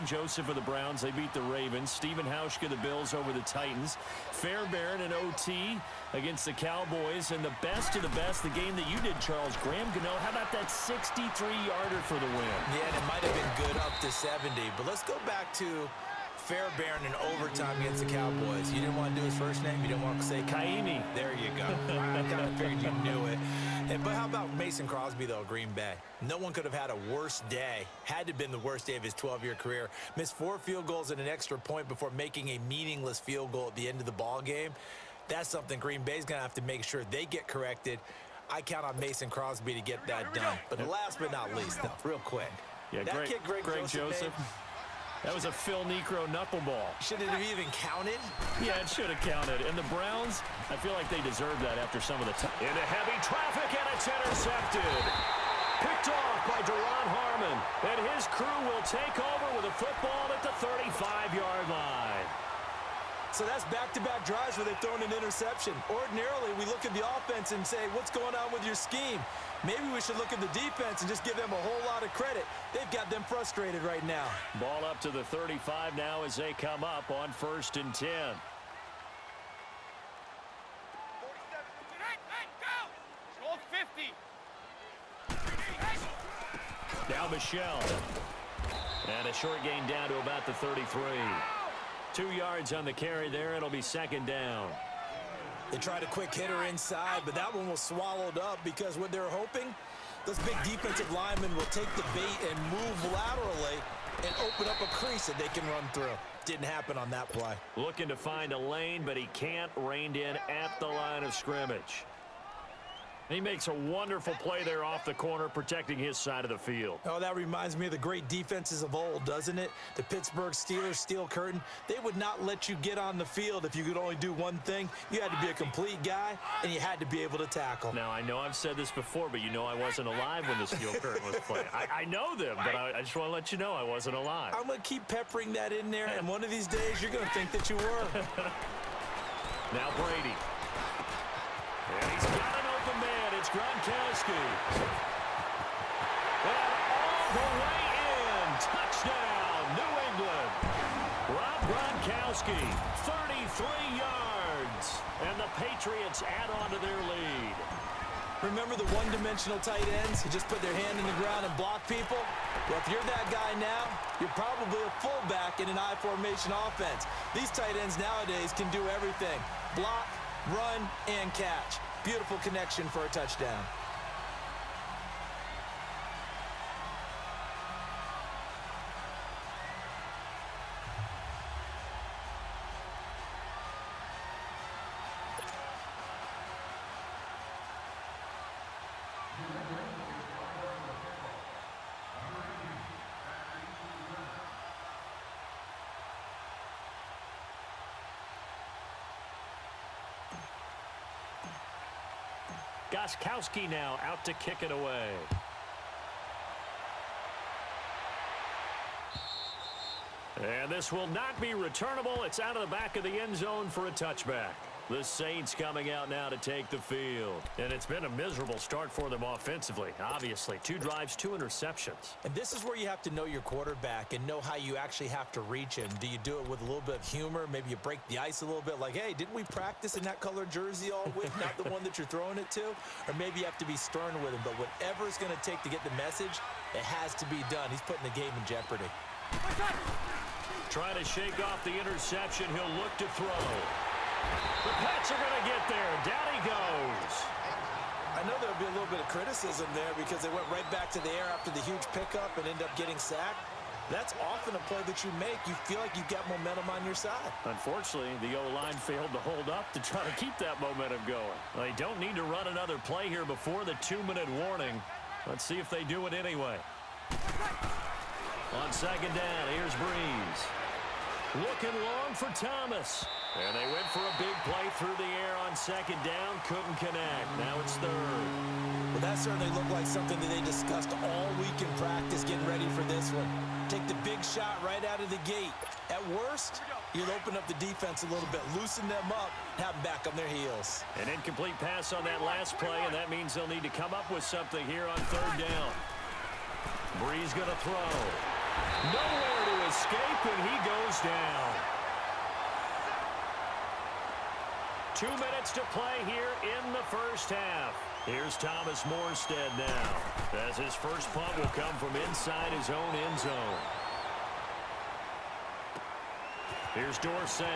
Greg Joseph of the Browns. They beat the Ravens. Stephen Hauschka, the Bills, over the Titans. Fairbairn and OT against the Cowboys. And the best of the best, the game that you did, Charles, Graham Gano. How about that 63-yarder for the win? Yeah, and it might have been good up to 70. But let's go back to Fairbairn in overtime against the Cowboys. You didn't want to do his first name. You didn't want to say Kaimi. There you go. I kind of figured you knew it. But how about Mason Crosby, though, Green Bay? No one could have had a worse day. Had to have been the worst day of his 12-year career. Missed 4 field goals and an extra point before making a meaningless field goal at the end of the ball game. That's something Green Bay's going to have to make sure they get corrected. I count on Mason Crosby to get that done. But last but not least, though, real quick. Yeah, that kick Greg Joseph that was a Phil Necro knuckleball. Should it have even counted? Yeah, it should have counted. And the Browns, I feel like they deserve that after some of the time. Into heavy traffic, and it's intercepted. Picked off by Duron Harmon. And his crew will take over with a football at the 35-yard line. So that's back-to-back drives where they've thrown an interception. Ordinarily, we look at the offense and say, what's going on with your scheme? Maybe we should look at the defense and just give them a whole lot of credit. They've got them frustrated right now. Ball up to the 35 now as they come up on 1st and 10. Now Michelle. And a short gain down to about the 33. 2 yards on the carry there. It'll be 2nd down. They tried a quick hitter inside, but that one was swallowed up because what they're hoping, those big defensive linemen will take the bait and move laterally and open up a crease that they can run through. Didn't happen on that play. Looking to find a lane, but he can't. Reined in at the line of scrimmage. He makes a wonderful play there off the corner, protecting his side of the field. Oh, that reminds me of the great defenses of old, doesn't it? The Pittsburgh Steelers steel curtain. They would not let you get on the field if you could only do one thing. You had to be a complete guy, and you had to be able to tackle. Now, I know I've said this before, but you know I wasn't alive when the steel curtain was playing. I know them, but I just want to let you know I wasn't alive. I'm going to keep peppering that in there, and one of these days you're going to think that you were. Now Brady. And he's got an open man. It's Gronkowski. And all the way in. Touchdown, New England. Rob Gronkowski, 33 yards. And the Patriots add on to their lead. Remember the one-dimensional tight ends who just put their hand in the ground and block people? Well, if you're that guy now, you're probably a fullback in an I-formation offense. These tight ends nowadays can do everything. Block, run, and catch. Beautiful connection for a touchdown. Gostkowski now out to kick it away. And this will not be returnable. It's out of the back of the end zone for a touchback. The Saints coming out now to take the field. And it's been a miserable start for them offensively, obviously. 2 drives, 2 interceptions. And this is where you have to know your quarterback and know how you actually have to reach him. Do you do it with a little bit of humor? Maybe you break the ice a little bit like, hey, didn't we practice in that colored jersey all week, not the one that you're throwing it to? Or maybe you have to be stern with him. But whatever it's going to take to get the message, it has to be done. He's putting the game in jeopardy. Trying to shake off the interception. He'll look to throw. The Pats are going to get there. Down he goes. I know there'll be a little bit of criticism there because they went right back to the air after the huge pickup and ended up getting sacked. That's often a play that you make. You feel like you've got momentum on your side. Unfortunately, the O-line failed to hold up to try to keep that momentum going. They don't need to run another play here before the 2-minute warning. Let's see if they do it anyway. On 2nd down, here's Breeze. Looking long for Thomas. And they went for a big play through the air on 2nd down. Couldn't connect. Now it's 3rd. Well, that certainly looked like something that they discussed all week in practice getting ready for this one. Take the big shot right out of the gate. At worst, you'll open up the defense a little bit, loosen them up, have them back on their heels. An incomplete pass on that last play, and that means they'll need to come up with something here on 3rd down. Breeze going to throw. Nowhere to escape, and he goes down. 2 minutes to play here in the first half. Here's Thomas Morstead now, as his first punt will come from inside his own end zone. Here's Dorsett.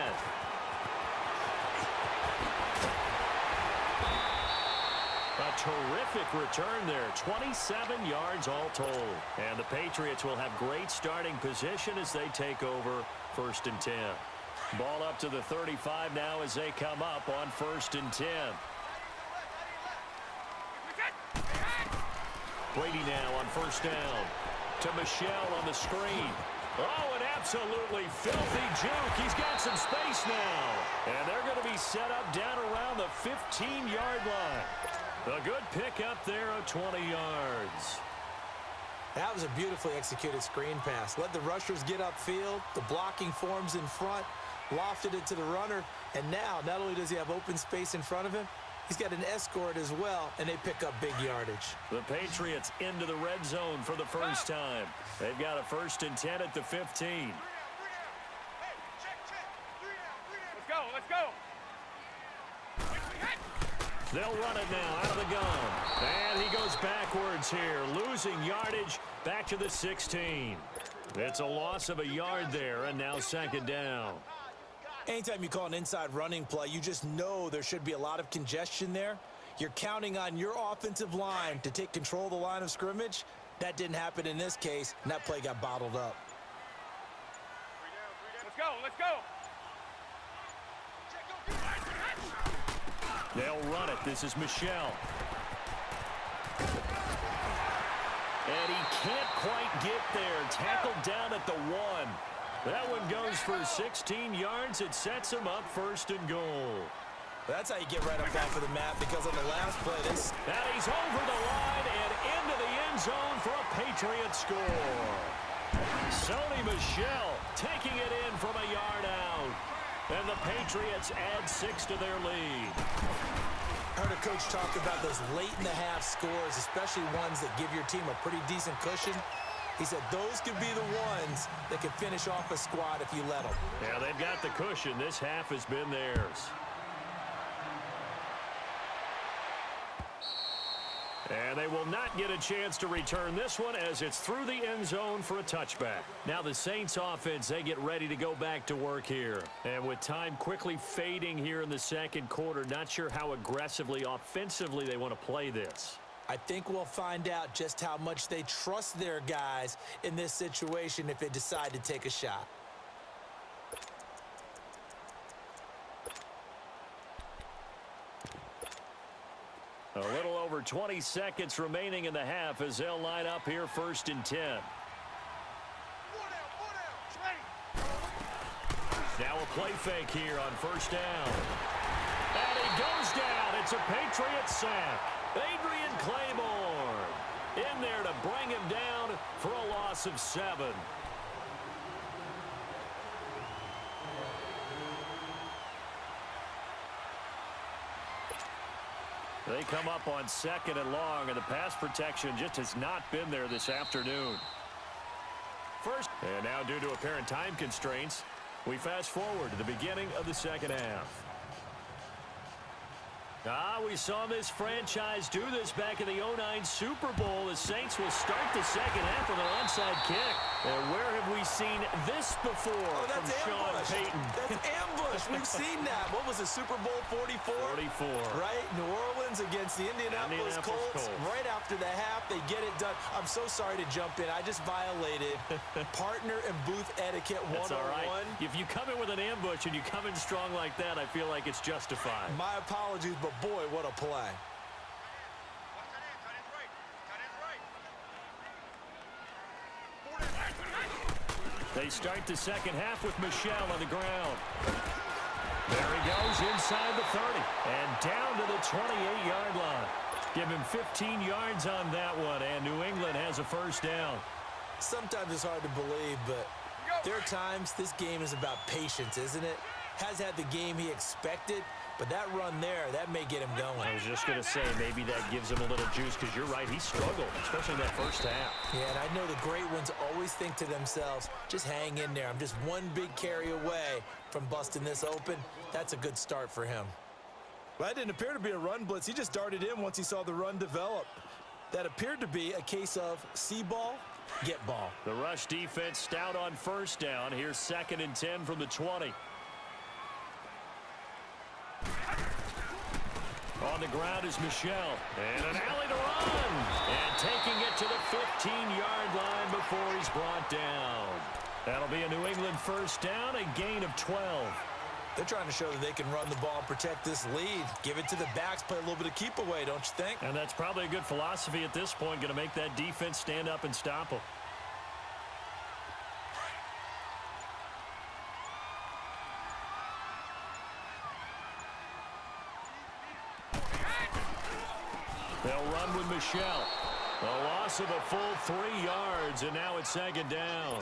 A terrific return there. 27 yards all told. And the Patriots will have great starting position as they take over 1st and 10. Ball up to the 35 now as they come up on 1st and 10. Brady now on 1st down. To Michelle on the screen. Oh, an absolutely filthy juke. He's got some space now. And they're going to be set up down around the 15-yard line. A good pickup there of 20 yards. That was a beautifully executed screen pass. Let the rushers get upfield. The blocking forms in front. Lofted it to the runner. And now, not only does he have open space in front of him, he's got an escort as well, and they pick up big yardage. The Patriots into the red zone for the first time. They've got a 1st and 10 at the 15. Let's go. They'll run it now out of the gun. And he goes backwards here, losing yardage back to the 16. It's a loss of a yard there, and now 2nd down. Anytime you call an inside running play, you just know there should be a lot of congestion there. You're counting on your offensive line to take control of the line of scrimmage. That didn't happen in this case, and that play got bottled up. Let's go. They'll run it. This is Michelle. And he can't quite get there. Tackled down at the 1. That one goes for 16 yards. It sets him up 1st and goal. That's how you get right up off of the map, because on the last play, and he's over the line and into the end zone for a Patriot score. Sony Michel taking it in from a yard out. And the Patriots add 6 to their lead. Heard a coach talk about those late-in-the-half scores, especially ones that give your team a pretty decent cushion. He said those could be the ones that can finish off a squad if you let them. Yeah, they've got the cushion. This half has been theirs. And they will not get a chance to return this one as it's through the end zone for a touchback. Now the Saints offense, they get ready to go back to work here. And with time quickly fading here in the 2nd quarter, not sure how aggressively, offensively they want to play this. I think we'll find out just how much they trust their guys in this situation if they decide to take a shot. A little over 20 seconds remaining in the half as they'll line up here 1st and 10. Now a play fake here on 1st down. And he goes down. It's a Patriot sack. Adrian Claiborne in there to bring him down for a loss of 7. They come up on 2nd and long, and the pass protection just has not been there this afternoon. And now due to apparent time constraints, we fast forward to the beginning of the 2nd half. We saw this franchise do this back in the 09 Super Bowl. The Saints will start the 2nd half with an onside kick. And where have we seen this before from Sean Payton? That's ambush. We've seen that. What was it, Super Bowl 44? 44. Right? New Orleans against the Indianapolis Colts. Right after the half, they get it done. I'm so sorry to jump in. I just violated partner and booth etiquette 101. That's all right. If you come in with an ambush and you come in strong like that, I feel like it's justified. My apologies, but boy, what a play. They start the 2nd half with Michel on the ground. There he goes inside the 30 and down to the 28-yard line. Give him 15 yards on that one, and New England has a 1st down. Sometimes it's hard to believe, but there are times this game is about patience, isn't it? Has had the game he expected, But that run there, that may get him going. I was just going to say, maybe that gives him a little juice, because you're right, he struggled, especially in that first half. Yeah, and I know the great ones always think to themselves, just hang in there. I'm just one big carry away from busting this open. That's a good start for him. Well, that didn't appear to be a run blitz. He just darted in once he saw the run develop. That appeared to be a case of see ball, get ball. The rush defense stout on first down. Here's 2nd and 10 from the 20. On the ground is Michelle. And an alley to run. And taking it to the 15-yard line before he's brought down. That'll be a New England first down, a gain of 12. They're trying to show that they can run the ball and protect this lead. Give it to the backs, play a little bit of keep away, don't you think? And that's probably a good philosophy at this point, going to make that defense stand up and stop them. They'll run with Michelle. A loss of a full 3 yards, and now it's 2nd down.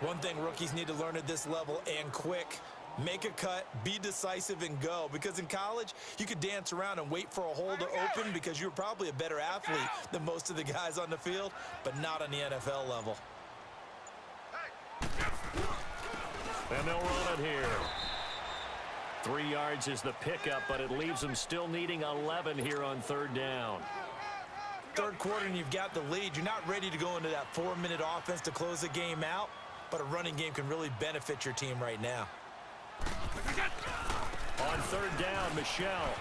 One thing rookies need to learn at this level, and quick, make a cut, be decisive, and go. Because in college, you could dance around and wait for a hole to open because you're probably a better athlete than most of the guys on the field, but not on the NFL level. And they'll run it here. 3 yards is the pickup, but it leaves them still needing 11 here on 3rd down. Third quarter and you've got the lead. You're not ready to go into that 4-minute offense to close the game out, but a running game can really benefit your team right now. On 3rd down, Michelle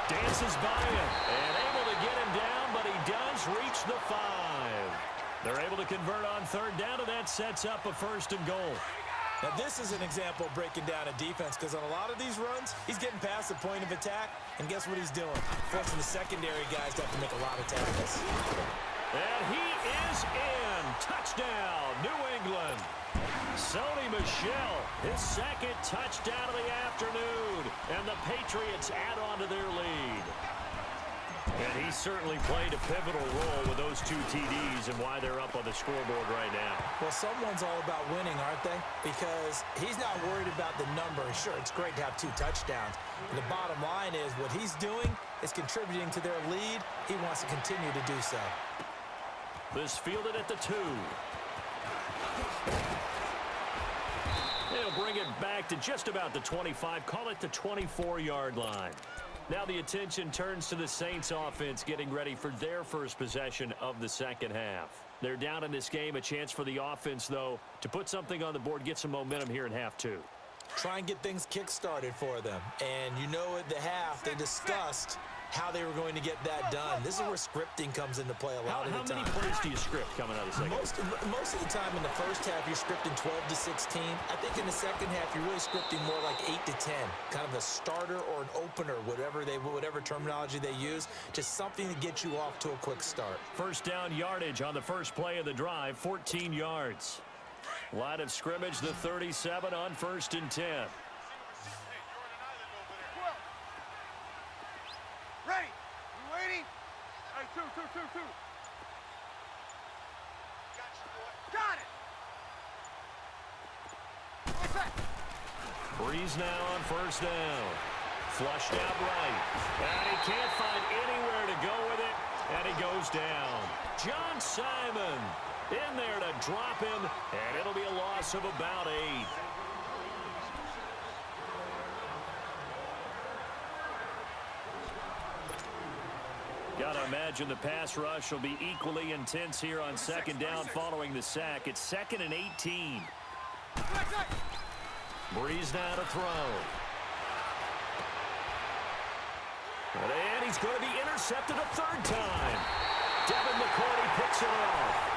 dances by him and able to get him down, but he does reach the 5. They're able to convert on 3rd down, and that sets up a 1st and goal. Now, this is an example of breaking down a defense, because on a lot of these runs, he's getting past the point of attack, and guess what he's doing? Forcing the secondary guys to have to make a lot of tackles. And he is in. Touchdown, New England. Sony Michel, his 2nd touchdown of the afternoon, and the Patriots add on to their lead. And he certainly played a pivotal role with those 2 TDs and why they're up on the scoreboard right now. Well, someone's all about winning, aren't they? Because he's not worried about the number. Sure, it's great to have 2 touchdowns. But the bottom line is what he's doing is contributing to their lead. He wants to continue to do so. This fielded at the 2. They'll bring it back to just about the 25. Call it the 24-yard line. Now the attention turns to the Saints offense getting ready for their first possession of the 2nd half. They're down in this game. A chance for the offense, though, to put something on the board, get some momentum here in half 2. Try and get things kick-started for them. And you know at the half, they discussed how they were going to get that done. This is where scripting comes into play a lot of the time. How many plays do you script coming out of the second? Most of the time in the first half, you're scripting 12 to 16. I think in the second half, you're really scripting more like 8 to 10. Kind of a starter or an opener, whatever terminology they use. Just something to get you off to a quick start. First down yardage on the first play of the drive, 14 yards. Line of scrimmage, the 37 on 1st and 10. Ready? You waiting? All right, two. Got it. What's that? Breeze now on 1st down. Flushed out right. And he can't find anywhere to go with it. And he goes down. John Simon in there to drop him. And it'll be a loss of about 8. Got to imagine the pass rush will be equally intense here on 2nd down following the sack. It's 2nd and 18. Breeze now to throw. And he's going to be intercepted a 3rd time. Devin McCourty picks it off.